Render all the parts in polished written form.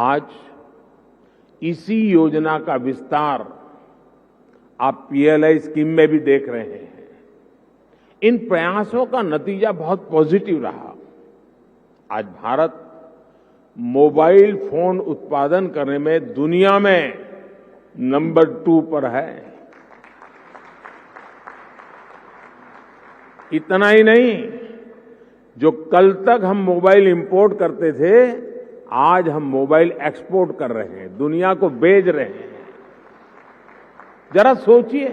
आज इसी योजना का विस्तार आप पीएलआई स्कीम में भी देख रहे हैं। इन प्रयासों का नतीजा बहुत पॉजिटिव रहा। आज भारत मोबाइल फोन उत्पादन करने में दुनिया में नंबर 2 पर है। इतना ही नहीं, जो कल तक हम मोबाइल इंपोर्ट करते थे, आज हम मोबाइल एक्सपोर्ट कर रहे हैं, दुनिया को भेज रहे हैं। जरा सोचिए,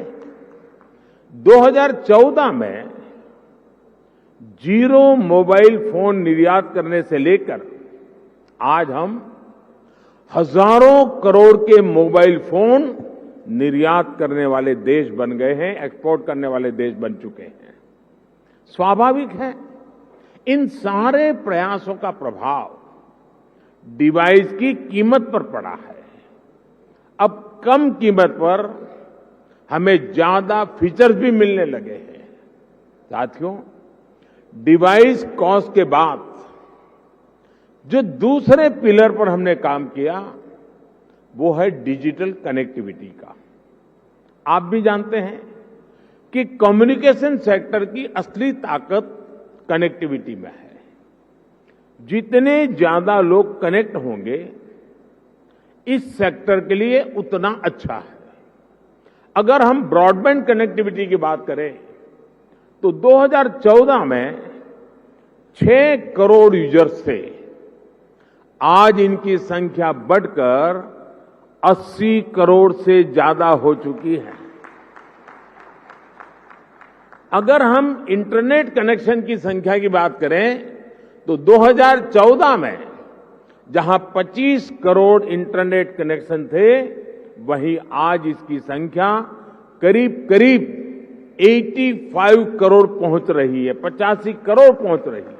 2014 में जीरो मोबाइल फोन निर्यात करने से लेकर आज हम हजारों करोड़ के मोबाइल फोन निर्यात करने वाले देश बन गए हैं, एक्सपोर्ट करने वाले देश बन चुके हैं। स्वाभाविक है, इन सारे प्रयासों का प्रभाव डिवाइस की कीमत पर पड़ा है। अब कम कीमत पर हमें ज्यादा फीचर्स भी मिलने लगे हैं। साथियों, डिवाइस कॉस्ट के बाद जो दूसरे पिलर पर हमने काम किया, वो है डिजिटल कनेक्टिविटी का। आप भी जानते हैं कि कम्युनिकेशन सेक्टर की असली ताकत कनेक्टिविटी में है। जितने ज्यादा लोग कनेक्ट होंगे, इस सेक्टर के लिए उतना अच्छा है। अगर हम ब्रॉडबैंड कनेक्टिविटी की बात करें तो 2014 में 6 करोड़ यूजर्स थे, आज इनकी संख्या बढ़कर 80 करोड़ से ज्यादा हो चुकी है। अगर हम इंटरनेट कनेक्शन की संख्या की बात करें तो 2014 में जहां 25 करोड़ इंटरनेट कनेक्शन थे, वहीं आज इसकी संख्या करीब करीब 85 करोड़ पहुंच रही है, 85 करोड़ पहुंच रही है।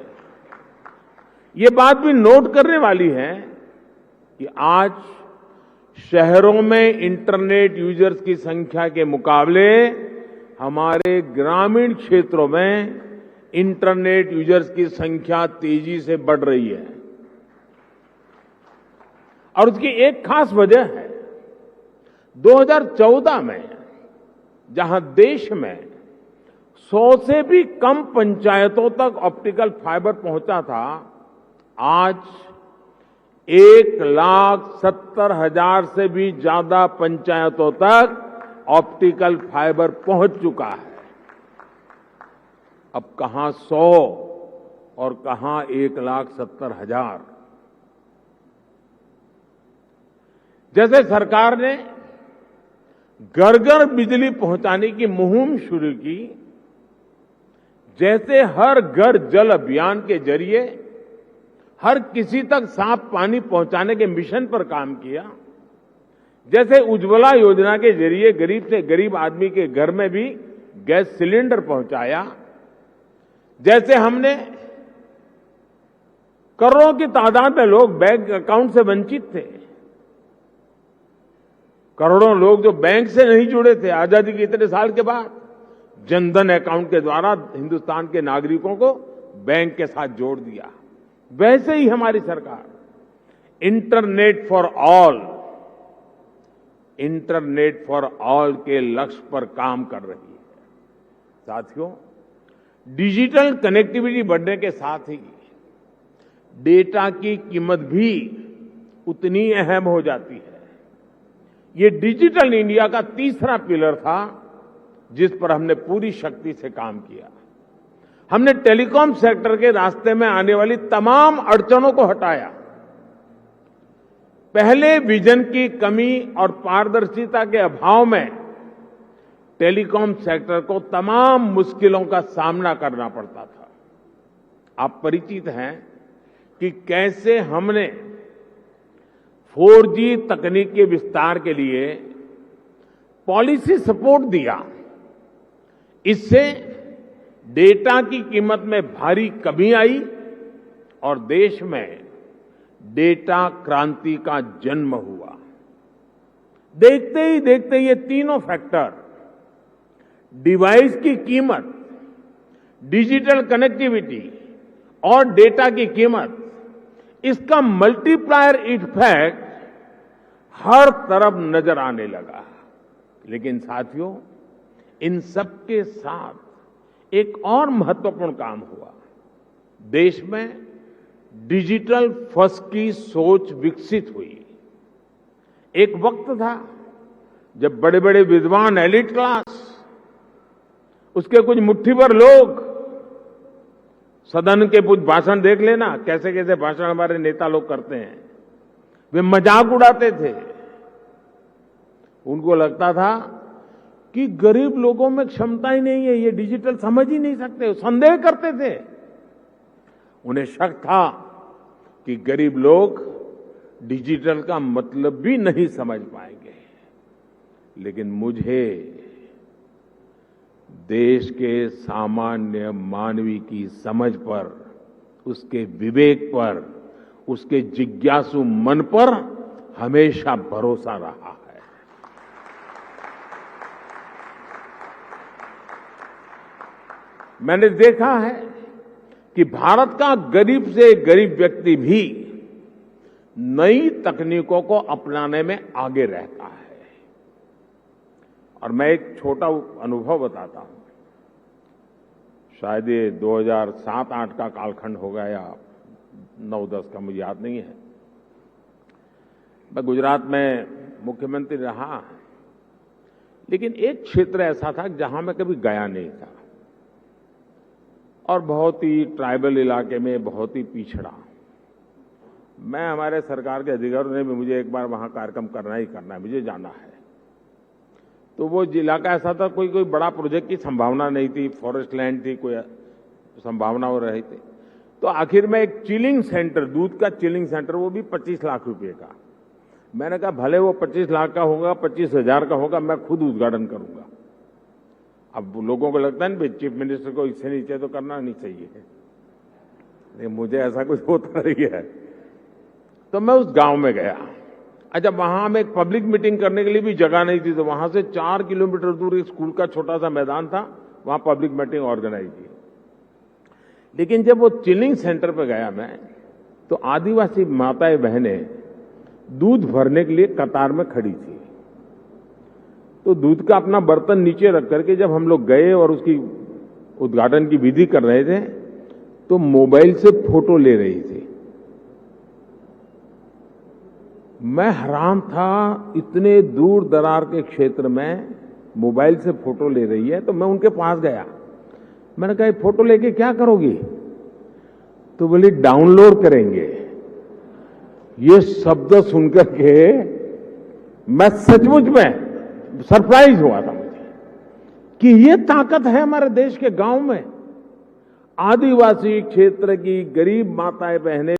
ये बात भी नोट करने वाली है कि आज शहरों में इंटरनेट यूजर्स की संख्या के मुकाबले हमारे ग्रामीण क्षेत्रों में इंटरनेट यूजर्स की संख्या तेजी से बढ़ रही है। और उसकी एक खास वजह है, 2014 में जहां देश में 100 से भी कम पंचायतों तक ऑप्टिकल फाइबर पहुंचा था, आज 1,70,000 से भी ज्यादा पंचायतों तक ऑप्टिकल फाइबर पहुंच चुका है। अब कहां 100 और कहां 1,70,000। जैसे सरकार ने घर घर बिजली पहुंचाने की मुहिम शुरू की, जैसे हर घर जल अभियान के जरिए हर किसी तक साफ पानी पहुंचाने के मिशन पर काम किया, जैसे उज्ज्वला योजना के जरिए गरीब से गरीब आदमी के घर में भी गैस सिलेंडर पहुंचाया, जैसे हमने करोड़ों की तादाद में लोग बैंक अकाउंट से वंचित थे, करोड़ों लोग जो बैंक से नहीं जुड़े थे, आजादी के इतने साल के बाद जनधन अकाउंट के द्वारा हिंदुस्तान के नागरिकों को बैंक के साथ जोड़ दिया। वैसे ही हमारी सरकार इंटरनेट फॉर ऑल के लक्ष्य पर काम कर रही है। साथियों, डिजिटल कनेक्टिविटी बढ़ने के साथ ही डेटा की कीमत भी उतनी अहम हो जाती है। ये डिजिटल इंडिया का तीसरा पिलर था, जिस पर हमने पूरी शक्ति से काम किया। हमने टेलीकॉम सेक्टर के रास्ते में आने वाली तमाम अड़चनों को हटाया। पहले विजन की कमी और पारदर्शिता के अभाव में टेलीकॉम सेक्टर को तमाम मुश्किलों का सामना करना पड़ता था। आप परिचित हैं कि कैसे हमने 4G तकनीक के विस्तार के लिए पॉलिसी सपोर्ट दिया। इससे डेटा की कीमत में भारी कमी आई और देश में डेटा क्रांति का जन्म हुआ। देखते ही देखते ये तीनों फैक्टर, डिवाइस की कीमत, डिजिटल कनेक्टिविटी और डेटा की कीमत, इसका मल्टीप्लायर इफेक्ट हर तरफ नजर आने लगा। लेकिन साथियों, इन सबके साथ एक और महत्वपूर्ण काम हुआ। देश में डिजिटल फर्स्ट की सोच विकसित हुई। एक वक्त था जब बड़े बड़े विद्वान, एलिट क्लास, उसके कुछ मुट्ठी भर लोग, सदन के कुछ भाषण देख लेना, कैसे कैसे भाषण हमारे नेता लोग करते हैं, वे मजाक उड़ाते थे। उनको लगता था कि गरीब लोगों में क्षमता ही नहीं है, ये डिजिटल समझ ही नहीं सकते, संदेह करते थे। उन्हें शक था कि गरीब लोग डिजिटल का मतलब भी नहीं समझ पाएंगे। लेकिन मुझे देश के सामान्य मानवी की समझ पर, उसके विवेक पर, उसके जिज्ञासु मन पर हमेशा भरोसा रहा है। मैंने देखा है कि भारत का गरीब से गरीब व्यक्ति भी नई तकनीकों को अपनाने में आगे रहता है। और मैं एक छोटा अनुभव बताता हूं। शायद ये 2007-8 का कालखंड होगा या 9-10 का, मुझे याद नहीं है। मैं गुजरात में मुख्यमंत्री रहा, लेकिन एक क्षेत्र ऐसा था जहां मैं कभी गया नहीं था और बहुत ही ट्राइबल इलाके में, बहुत ही पिछड़ा। मैं, हमारे सरकार के अधिकारियों ने भी मुझे एक बार वहां कार्यक्रम करना ही करना है, मुझे जाना है। तो वो इलाका ऐसा था, कोई बड़ा प्रोजेक्ट की संभावना नहीं थी, फॉरेस्ट लैंड थी, कोई संभावना हो रही थी। तो आखिर में एक चिलिंग सेंटर, दूध का चिलिंग सेंटर, वो भी 25 लाख रुपए का। मैंने कहा भले वो 25 लाख का होगा, 25,000 का होगा, मैं खुद उद्घाटन करूंगा। अब लोगों को लगता है ना, चीफ मिनिस्टर को इससे नीचे तो करना नहीं चाहिए, लेकिन मुझे ऐसा कुछ होता रही है। तो मैं उस गांव में गया। अच्छा, वहां हमें एक पब्लिक मीटिंग करने के लिए भी जगह नहीं थी, तो वहां से 4 किलोमीटर दूर एक स्कूल का छोटा सा मैदान था, वहां पब्लिक मीटिंग ऑर्गेनाइज की। लेकिन जब वो चिलिंग सेंटर पे गया मैं, तो आदिवासी माताएं बहनें दूध भरने के लिए कतार में खड़ी थी। तो दूध का अपना बर्तन नीचे रख करके जब हम लोग गए और उसकी उद्घाटन की विधि कर रहे थे, तो मोबाइल से फोटो ले रही थी। मैं हैरान था, इतने दूर दरार के क्षेत्र में मोबाइल से फोटो ले रही है। तो मैं उनके पास गया, मैंने कहा फोटो लेके क्या करोगी? तो बोली डाउनलोड करेंगे। ये शब्द सुनकर के मैं सचमुच में सरप्राइज हुआ था मुझे कि ये ताकत है हमारे देश के गांव में। आदिवासी क्षेत्र की गरीब माताएं बहनें